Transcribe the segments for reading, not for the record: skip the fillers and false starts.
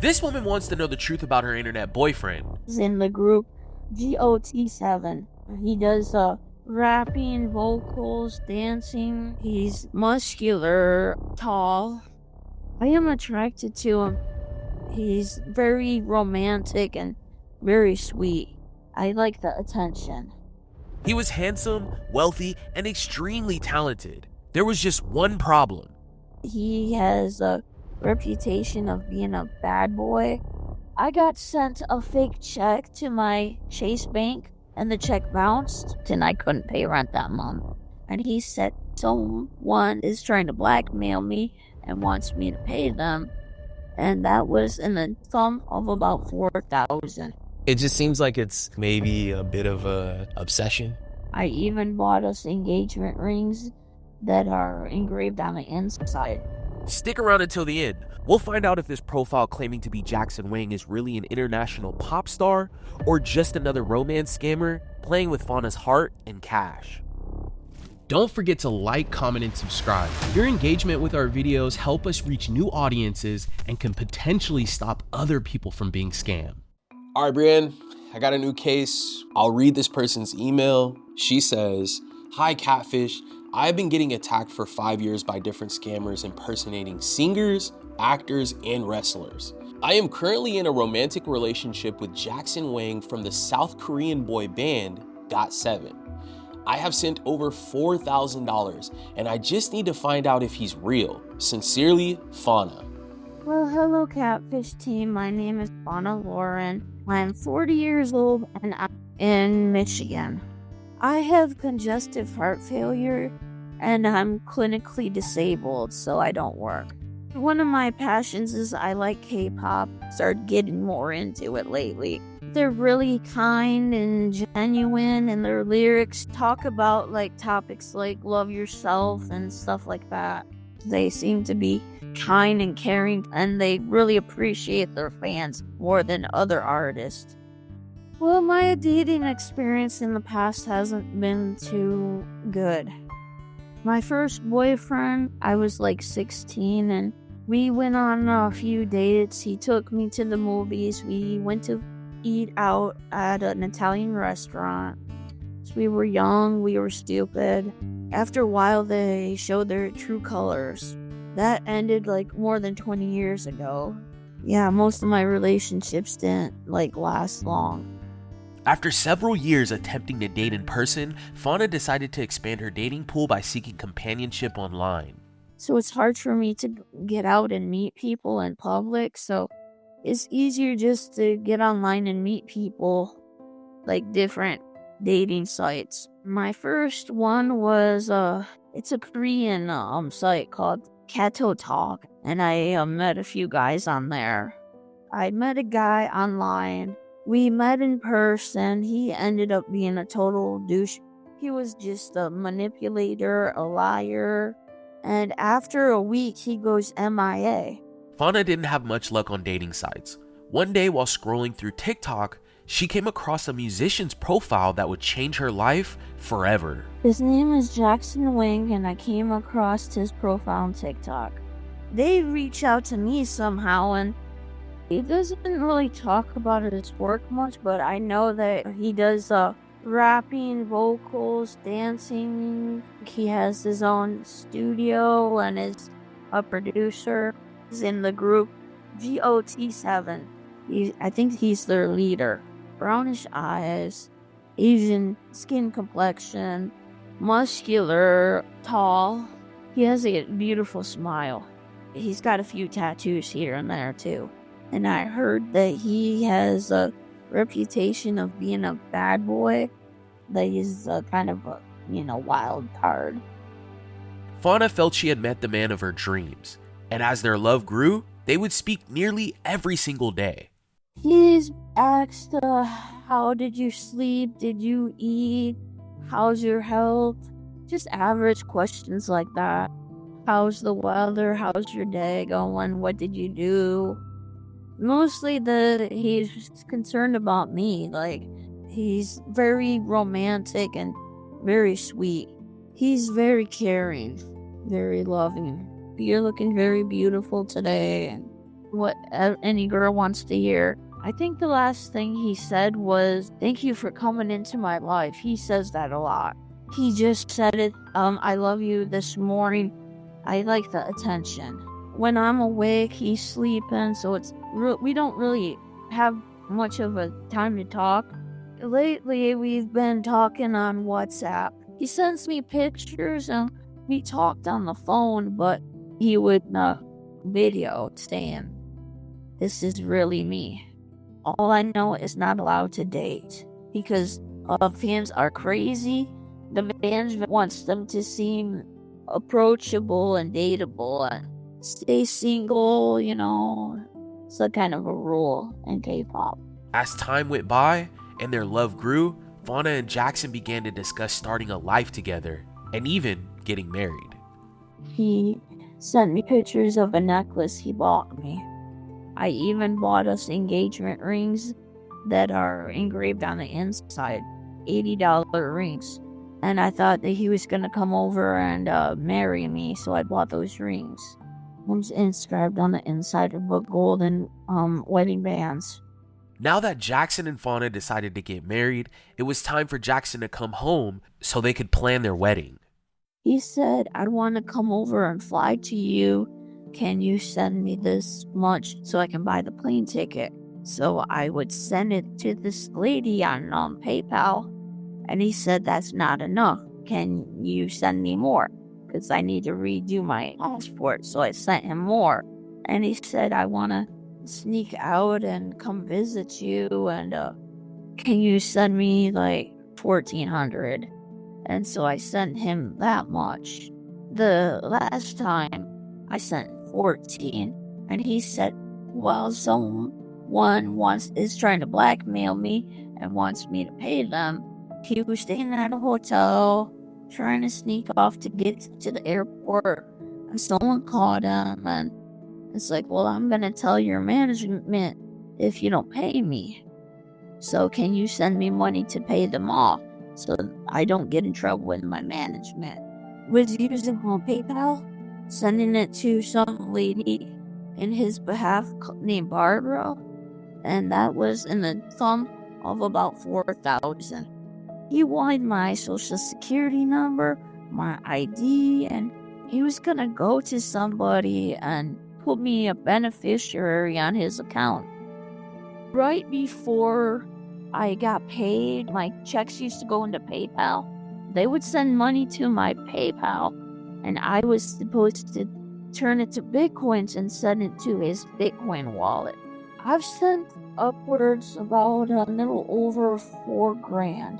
This woman wants to know the truth about her internet boyfriend. He's in the group GOT7. He does rapping, vocals, dancing. He's muscular, tall. I am attracted to him. He's very romantic and very sweet. I like the attention. He was handsome, wealthy, and extremely talented. There was just one problem. He has a reputation of being a bad boy. I got sent a fake check to my Chase bank, and the check bounced, and I couldn't pay rent that month. And he said someone is trying to blackmail me and wants me to pay them. And that was in the sum of about $4,000. It just seems like it's maybe a bit of a obsession. I even bought us engagement rings that are engraved on the inside. Stick around until the end. We'll find out if this profile claiming to be Jackson Wang is really an international pop star or just another romance scammer playing with Fauna's heart and cash. Don't forget to like, comment, and subscribe. Your engagement with our videos help us reach new audiences and can potentially stop other people from being scammed. All right, Brienne, I got a new case. I'll read this person's email. She says, "Hi, Catfish. I've been getting attacked for 5 years by different scammers impersonating singers, actors, and wrestlers. I am currently in a romantic relationship with Jackson Wang from the South Korean boy band GOT7. I have sent over $4,000 and I just need to find out if he's real. Sincerely, Fauna." Well, hello, Catfish team. My name is Fauna Lauren. I'm 40 years old and I'm in Michigan. I have congestive heart failure and I'm clinically disabled, so I don't work. One of my passions is I like K-pop. Started getting more into it lately. They're really kind and genuine, and their lyrics talk about like topics like love yourself and stuff like that. They seem to be kind and caring, and they really appreciate their fans more than other artists. Well, my dating experience in the past hasn't been too good. My first boyfriend, I was like 16, and we went on a few dates. He took me to the movies. We went to eat out at an Italian restaurant. So we were young, we were stupid. After a while, they showed their true colors. That ended like more than 20 years ago. Yeah, most of my relationships didn't like last long. After several years attempting to date in person, Fauna decided to expand her dating pool by seeking companionship online. So it's hard for me to get out and meet people in public, so it's easier just to get online and meet people, like different dating sites. My first one was, it's a Korean site called Talk, and I met a few guys on there. I met a guy online. We met in person. He ended up being a total douche. He was just a manipulator, a liar, and after a week, he goes MIA. Fauna didn't have much luck on dating sites. One day while scrolling through TikTok, she came across a musician's profile that would change her life forever. His name is Jackson Wang, and I came across his profile on TikTok. They reached out to me somehow, and he doesn't really talk about his work much, but I know that he does rapping, vocals, dancing. He has his own studio and is a producer. He's in the group GOT7. I think he's their leader. Brownish eyes, Asian skin complexion, muscular, tall. He has a beautiful smile. He's got a few tattoos here and there too. And I heard that he has a reputation of being a bad boy, that he's kind of a, wild card. Fauna felt she had met the man of her dreams, and as their love grew, they would speak nearly every single day. He's asked, how did you sleep? Did you eat? How's your health? Just average questions like that. How's the weather? How's your day going? What did you do? Mostly he's concerned about me. Like, he's very romantic and very sweet. He's very caring, very loving. You're looking very beautiful today. And what any girl wants to hear. I think the last thing he said was, "Thank you for coming into my life." He says that a lot. He just said it, "I love you this morning. I like the attention." When I'm awake, he's sleeping, so we don't really have much of a time to talk. Lately, we've been talking on WhatsApp. He sends me pictures, and we talked on the phone, but he would video saying, "This is really me. All I know is not allowed to date because fans are crazy. The management wants them to seem approachable and dateable and stay single, It's a kind of a rule in K-pop." As time went by and their love grew, Fauna and Jackson began to discuss starting a life together and even getting married. He sent me pictures of a necklace he bought me. I even bought us engagement rings that are engraved on the inside, $80 rings. And I thought that he was going to come over and marry me, so I bought those rings. One's inscribed on the inside of a golden wedding bands. Now that Jackson and Fauna decided to get married, it was time for Jackson to come home so they could plan their wedding. He said, "I want to come over and fly to you. Can you send me this much so I can buy the plane ticket?" So I would send it to this lady on PayPal. And he said, "That's not enough. Can you send me more? Because I need to redo my passport." So I sent him more. And he said, "I want to sneak out and come visit you. And can you send me like $1,400? And so I sent him that much. The last time I sent 14, and he said, "Well, someone is trying to blackmail me and wants me to pay them." He was staying at a hotel, trying to sneak off to get to the airport, and someone called him, and it's like, "Well, I'm going to tell your management if you don't pay me. So can you send me money to pay them off so I don't get in trouble with my management?" Was using PayPal, sending it to some lady in his behalf named Barbara, and that was in the sum of about $4,000. He wanted my social security number, my ID, and he was gonna go to somebody and put me a beneficiary on his account. Right before I got paid, my checks used to go into PayPal. They would send money to my PayPal, and I was supposed to turn it to Bitcoins and send it to his Bitcoin wallet. I've sent upwards about a little over $4,000.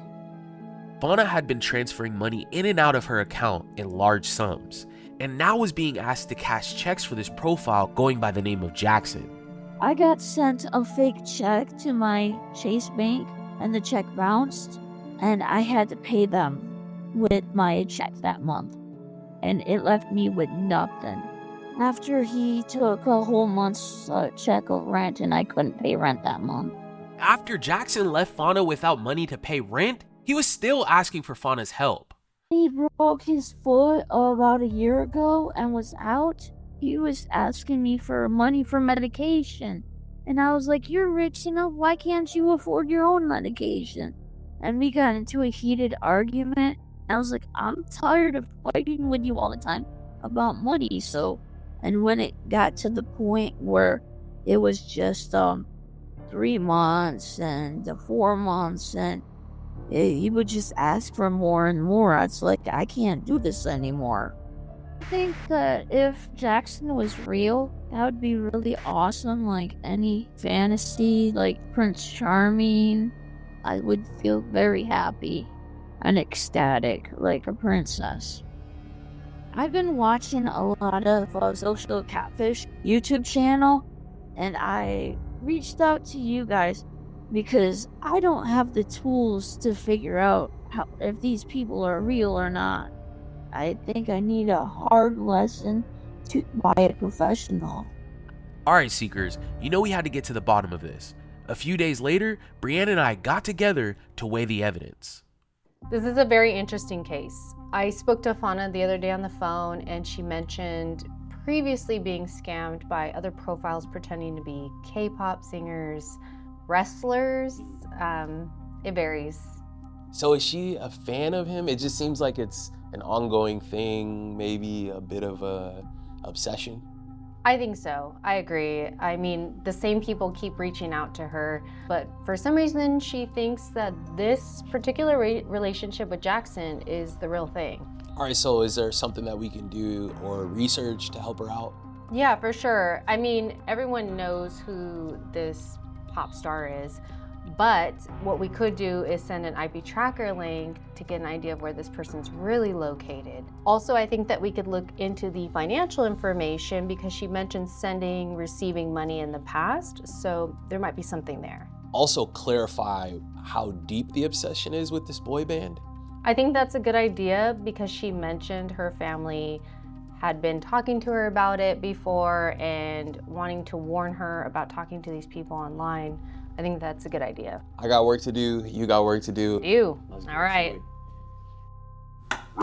Fauna had been transferring money in and out of her account in large sums, and now was being asked to cash checks for this profile going by the name of Jackson. I got sent a fake check to my Chase Bank, and the check bounced, and I had to pay them with my check that month, and it left me with nothing. After he took a whole month's check of rent, and I couldn't pay rent that month. After Jackson left Fauna without money to pay rent, he was still asking for Fauna's help. He broke his foot about a year ago and was out. He was asking me for money for medication. And I was like, "You're rich enough, why can't you afford your own medication?" And we got into a heated argument. I was like, "I'm tired of fighting with you all the time about money." And when it got to the point where it was just 3 months and 4 months, and he would just ask for more and more, it's like, I can't do this anymore. I think that if Jackson was real, that would be really awesome. Like any fantasy, like Prince Charming, I would feel very happy and ecstatic, like a princess. I've been watching a lot of Social Catfish YouTube channel, and I reached out to you guys because I don't have the tools to figure out if these people are real or not. I think I need a hard lesson by a professional. Alright, Seekers, you know we had to get to the bottom of this. A few days later, Brianna and I got together to weigh the evidence. This is a very interesting case. I spoke to Fauna the other day on the phone, and she mentioned previously being scammed by other profiles pretending to be K-pop singers, wrestlers. It varies. So is she a fan of him? It just seems like it's an ongoing thing, maybe a bit of a obsession. I think so. I agree. I mean, the same people keep reaching out to her, but for some reason she thinks that this particular relationship with Jackson is the real thing. All right, so is there something that we can do or research to help her out? Yeah, for sure. I mean, everyone knows who this pop star is, but what we could do is send an IP tracker link to get an idea of where this person's really located. Also, I think that we could look into the financial information because she mentioned sending, receiving money in the past, so there might be something there. Also clarify how deep the obsession is with this boy band. I think that's a good idea because she mentioned her family had been talking to her about it before and wanting to warn her about talking to these people online. I think that's a good idea. I got work to do, you got work to do. All right.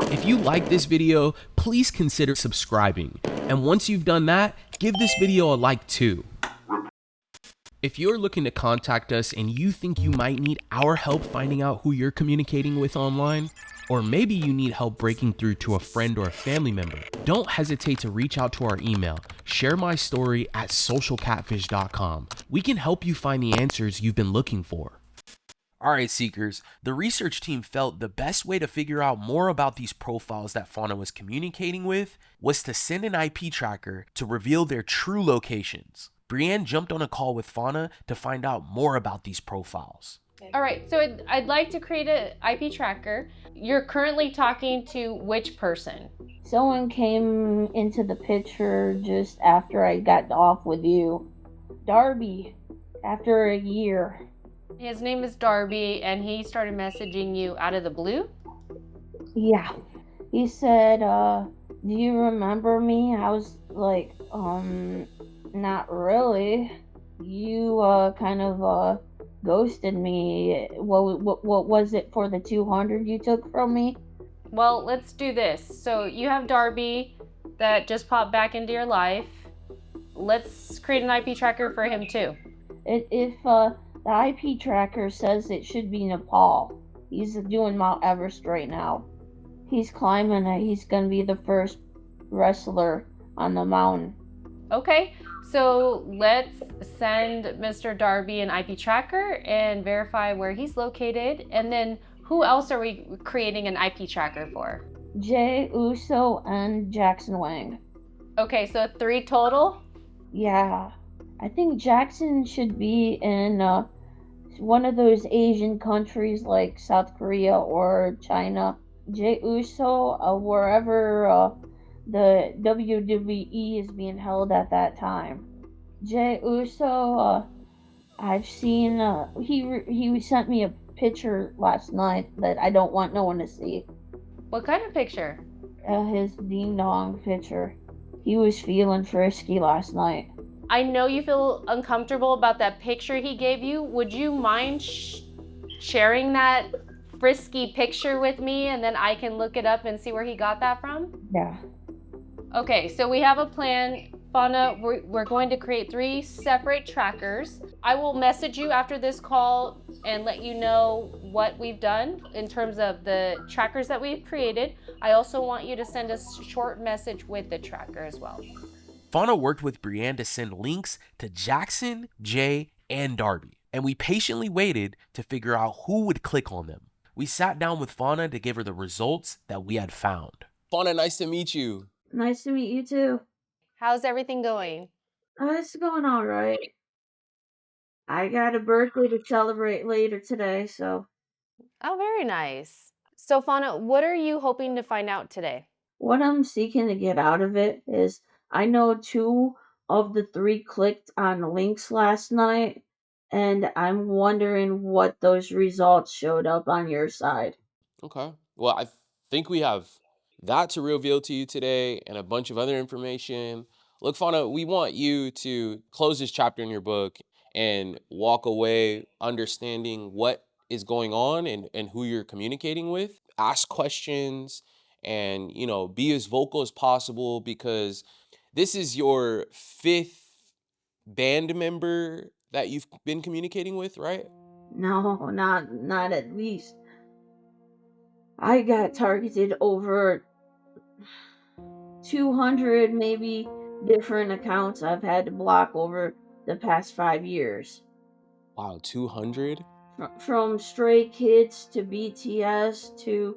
If you like this video, please consider subscribing. And once you've done that, give this video a like too. If you're looking to contact us and you think you might need our help finding out who you're communicating with online, or maybe you need help breaking through to a friend or a family member, don't hesitate to reach out to our email, sharemystory@socialcatfish.com. We can help you find the answers you've been looking for. All right, Seekers, the research team felt the best way to figure out more about these profiles that Fauna was communicating with was to send an IP tracker to reveal their true locations. Brienne jumped on a call with Fauna to find out more about these profiles. All right, so I'd like to create an IP tracker. You're currently talking to which person? Someone came into the picture just after I got off with you. Darby, after a year. His name is Darby, and he started messaging you out of the blue? Yeah. He said, do you remember me? I was like, not really. You, kind of, ghosted me. What was it for the 200 you took from me? Well, let's do this. So you have Darby that just popped back into your life. Let's create an IP tracker for him too. If the IP tracker says it should be Nepal. He's doing Mount Everest right now. He's climbing it. He's gonna be the first wrestler on the mountain. Okay, so let's send Mr. Darby an IP tracker and verify where he's located. And then who else are we creating an IP tracker for? Jay Uso and Jackson Wang. Okay, so 3 total? Yeah. I think Jackson should be in one of those Asian countries like South Korea or China. Jay Uso, wherever the WWE is being held at that time. Jay Uso, I've seen, he sent me a picture last night that I don't want no one to see. What kind of picture? His ding dong picture. He was feeling frisky last night. I know you feel uncomfortable about that picture he gave you. Would you mind sharing that frisky picture with me and then I can look it up and see where he got that from? Yeah. Okay, so we have a plan. Fauna, we're going to create 3 separate trackers. I will message you after this call and let you know what we've done in terms of the trackers that we've created. I also want you to send us a short message with the tracker as well. Fauna worked with Brienne to send links to Jackson, Jay, and Darby, and we patiently waited to figure out who would click on them. We sat down with Fauna to give her the results that we had found. Fauna, nice to meet you. Nice to meet you too. How's everything going? It's going all right. I got a birthday to celebrate later today, so. Oh, very nice. So Fauna, what are you hoping to find out today? What I'm seeking to get out of it is I know 2 of the 3 clicked on links last night, and I'm wondering what those results showed up on your side. Okay. Well, I think we have that to reveal to you today and a bunch of other information. Look, Fauna, we want you to close this chapter in your book and walk away understanding what is going on and who you're communicating with. Ask questions and, be as vocal as possible because This is your 5th band member that you've been communicating with, right? No, not at least. I got targeted over 200 maybe different accounts I've had to block over the past 5 years. Wow, 200? From Stray Kids to BTS to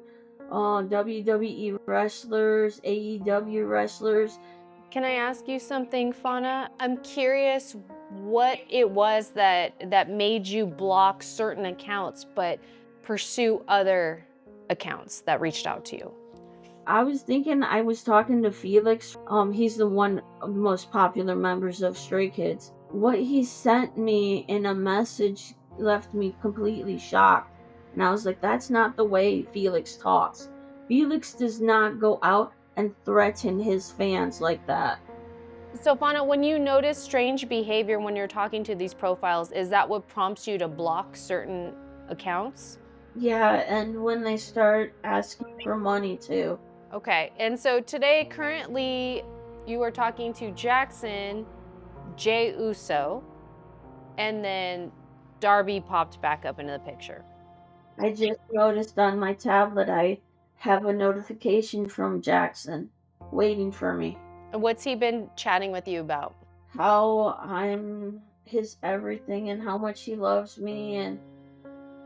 WWE wrestlers, AEW wrestlers. Can I ask you something, Fauna? I'm curious what it was that made you block certain accounts but pursue other accounts that reached out to you. I was thinking I was talking to Felix. He's the one of the most popular members of Stray Kids. What he sent me in a message left me completely shocked. And I was like, that's not the way Felix talks. Felix does not go out and threaten his fans like that. So, Fauna, when you notice strange behavior when you're talking to these profiles, is that what prompts you to block certain accounts? Yeah, and when they start asking for money too. Okay, and so today, currently, you are talking to Jackson, Jay Uso, and then Darby popped back up into the picture. I just noticed on my tablet I have a notification from Jackson waiting for me. And what's he been chatting with you about? How I'm his everything and how much he loves me and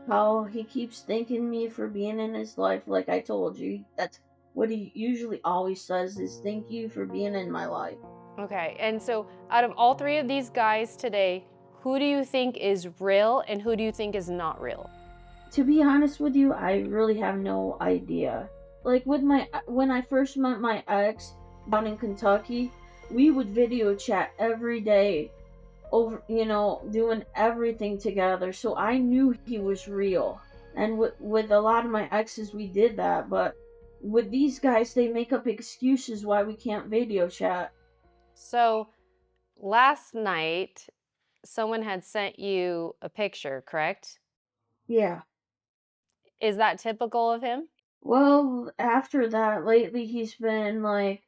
how he keeps thanking me for being in his life. Like I told you, that's what he usually always says is thank you for being in my life. Okay, and so out of all three of these guys today, who do you think is real and who do you think is not real? To be honest with you, I really have no idea. Like with my when I first met my ex down in Kentucky, we would video chat every day over, doing everything together. So I knew he was real. And with a lot of my exes we did that, but with these guys they make up excuses why we can't video chat. So last night, someone had sent you a picture, correct? Yeah. Is that typical of him? Well, after that, lately he's been like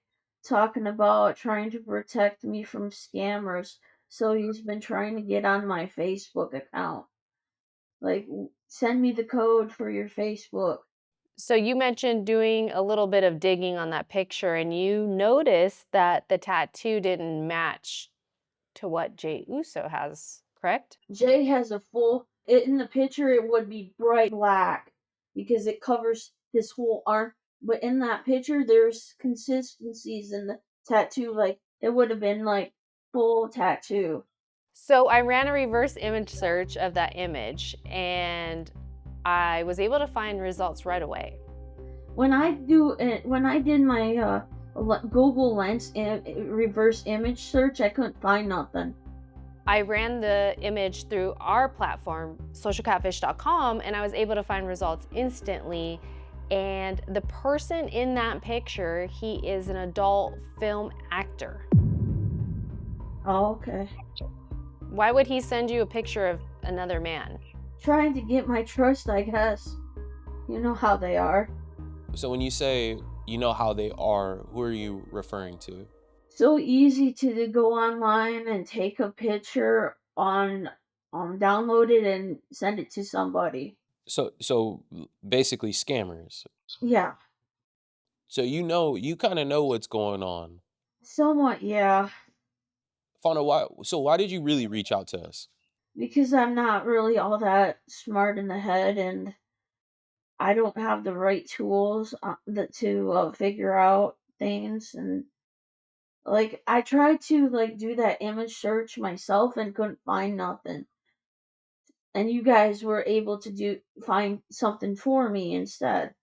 talking about trying to protect me from scammers. So he's been trying to get on my Facebook account. Like, send me the code for your Facebook. So you mentioned doing a little bit of digging on that picture and you noticed that the tattoo didn't match to what Jay Uso has, correct? Jay has a in the picture it would be bright black because it covers his whole arm. But in that picture, there's consistencies in the tattoo. Like, it would have been like full tattoo. So I ran a reverse image search of that image and I was able to find results right away. When I did my Google Lens reverse image search, I couldn't find nothing. I ran the image through our platform, socialcatfish.com, and I was able to find results instantly. And the person in that picture, he is an adult film actor. Oh, okay. Why would he send you a picture of another man? Trying to get my trust, I guess. You know how they are. So when you say you know how they are, who are you referring to? So easy to go online and take a picture download it and send it to somebody. So basically scammers. Yeah, So you kind of know what's going on. somewhat, yeah. Fauna, why did you really reach out to us? Because I'm not really all that smart in the head and I don't have the right tools to figure out things. And like I tried to like do that image search myself and couldn't find nothing. And you guys were able to find something for me instead.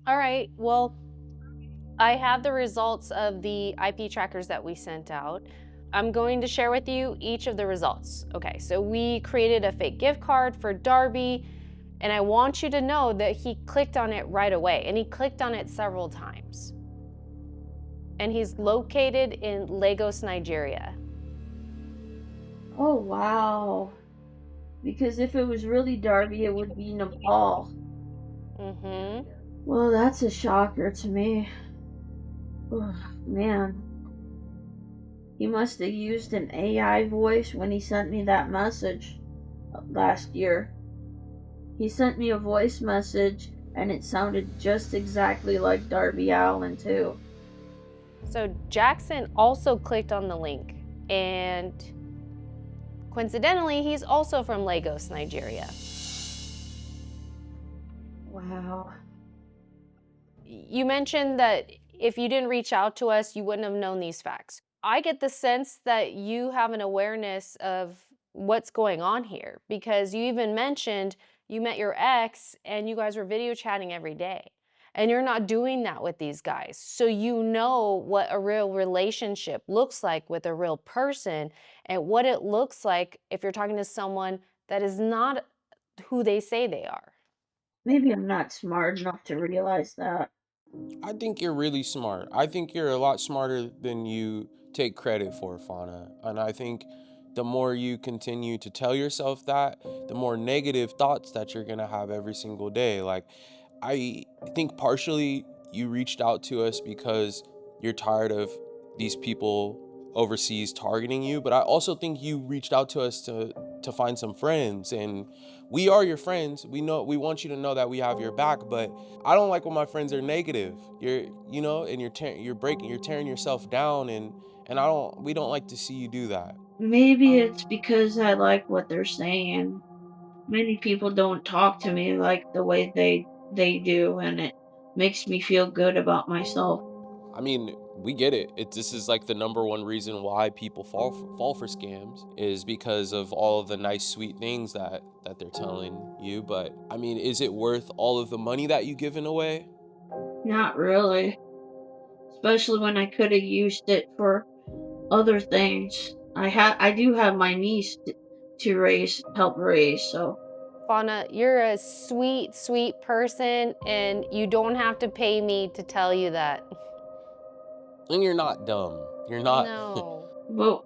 All right, well, I have the results of the IP trackers that we sent out. I'm going to share with you each of the results. Okay, so we created a fake gift card for Darby, and I want you to know that he clicked on it right away, and he clicked on it several times. And he's located in Lagos, Nigeria. Oh wow. Because if it was really Darby, it would be Nepal. Mm-hmm. Well, that's a shocker to me. Ugh, man. He must have used an AI voice when he sent me that message last year. He sent me a voice message and it sounded just exactly like Darby Allin, too. So Jackson also clicked on the link, and coincidentally, he's also from Lagos, Nigeria. Wow. You mentioned that if you didn't reach out to us, you wouldn't have known these facts. I get the sense that you have an awareness of what's going on here, because you even mentioned you met your ex and you guys were video chatting every day. And you're not doing that with these guys. So you know what a real relationship looks like with a real person, and what it looks like if you're talking to someone that is not who they say they are. Maybe I'm not smart enough to realize that. I think you're really smart. I think you're a lot smarter than you take credit for, Fauna. And I think the more you continue to tell yourself that, the more negative thoughts that you're going to have every single day. Like, I think partially you reached out to us because you're tired of these people overseas targeting you, but I also think you reached out to us to find some friends, and we are your friends. We want you to know that we have your back, but I don't like when my friends are negative. And you're tearing yourself down, and we don't like to see you do that. Maybe it's because I like what they're saying. Many people don't talk to me like the way they do, and it makes me feel good about myself. I mean, we get it. This is like the number one reason why people fall for scams is because of all of the nice, sweet things that they're telling you. But I mean, is it worth all of the money that you've given away? Not really, especially when I could have used it for other things. I do have my niece to help raise, so Fauna, you're a sweet, sweet person, and you don't have to pay me to tell you that. And you're not dumb. You're not. No. but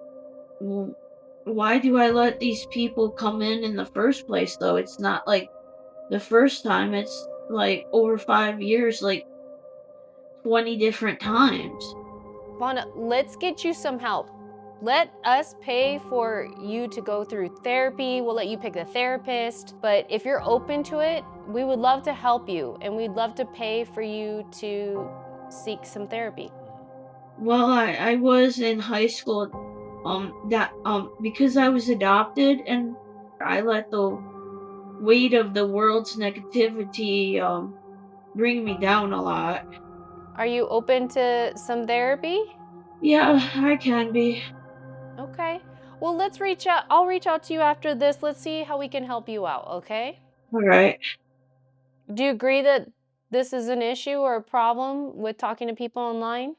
w- why do I let these people come in the first place though? It's not like the first time, it's like over 5 years, like 20 different times. Fauna, let's get you some help. Let us pay for you to go through therapy. We'll let you pick the therapist. But if you're open to it, we would love to help you, and we'd love to pay for you to seek some therapy. Well, I was in high school, that because I was adopted, and I let the weight of the world's negativity bring me down a lot. Are you open to some therapy? Yeah, I can be. Okay. Well, let's reach out. I'll reach out to you after this. Let's see how we can help you out, okay? All right. Do you agree that this is an issue or a problem with talking to people online?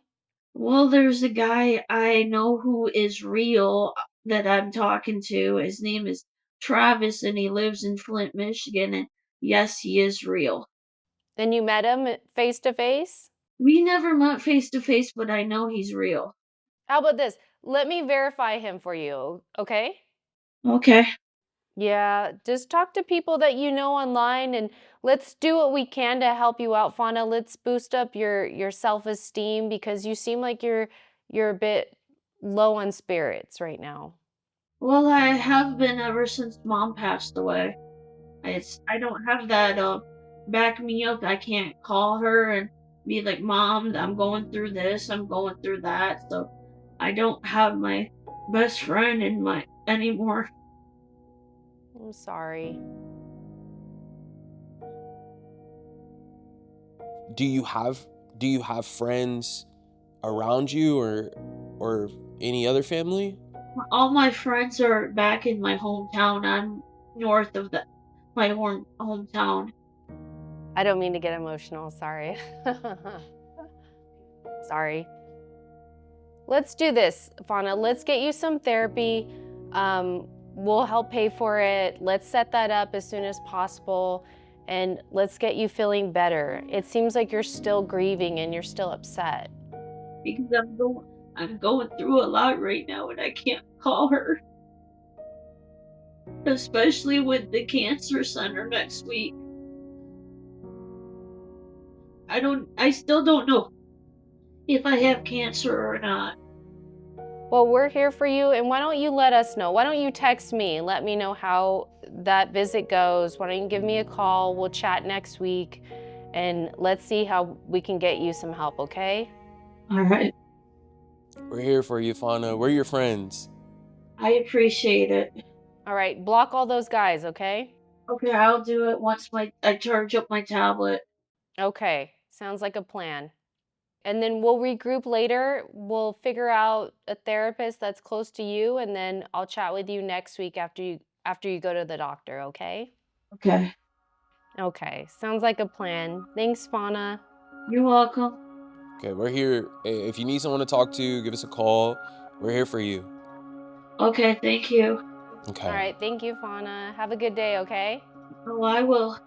Well, there's a guy I know who is real that I'm talking to. His name is Travis, and he lives in Flint, Michigan. And yes, he is real. And you met him face to face? We never met face to face, but I know he's real. How about this? Let me verify him for you, okay? Okay. Yeah, just talk to people that you know online, and let's do what we can to help you out, Fauna. Let's boost up your self-esteem, because you seem like you're a bit low on spirits right now. Well, I have been ever since mom passed away. I don't have that back me up. I can't call her and be like, "Mom, I'm going through this. I'm going through that." So I don't have my best friend in my anymore. I'm sorry. do you have do you have friends around you, or any other family? All my friends are back in my hometown. I'm north of my hometown. I don't mean to get emotional, sorry. Sorry. Let's do this, Fauna. Let's get you some therapy. We'll help pay for it. Let's set that up as soon as possible, and let's get you feeling better. It seems like you're still grieving and you're still upset. Because I'm going through a lot right now, and I can't call her, especially with the cancer center next week. I still don't know if I have cancer or not. Well, we're here for you, and why don't you let us know? Why don't you text me and let me know how that visit goes? Why don't you give me a call? We'll chat next week, and let's see how we can get you some help, okay? All right. We're here for you, Fauna. We're your friends. I appreciate it. All right, block all those guys, okay? Okay, I'll do it once I charge up my tablet. Okay, sounds like a plan. And then we'll regroup later. We'll figure out a therapist that's close to you, and then I'll chat with you next week after you go to the doctor, okay? Okay. Okay, sounds like a plan. Thanks, Fauna. You're welcome. Okay, we're here. If you need someone to talk to, give us a call. We're here for you. Okay, thank you. Okay. All right, thank you, Fauna. Have a good day, okay? Oh, I will.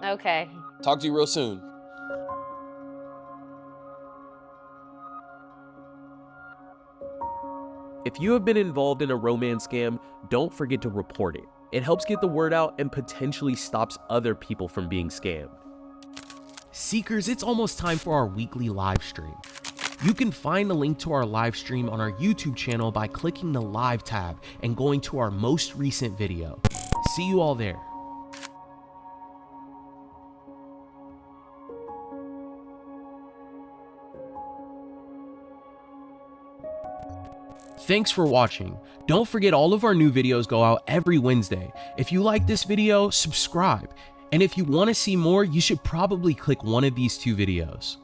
Okay. Talk to you real soon. If you have been involved in a romance scam, don't forget to report it. It helps get the word out and potentially stops other people from being scammed. Seekers, it's almost time for our weekly live stream. You can find a link to our live stream on our YouTube channel by clicking the live tab and going to our most recent video. See you all there. Thanks for watching. Don't forget all of our new videos go out every Wednesday. If you like this video, subscribe. And if you want to see more, you should probably click one of these two videos.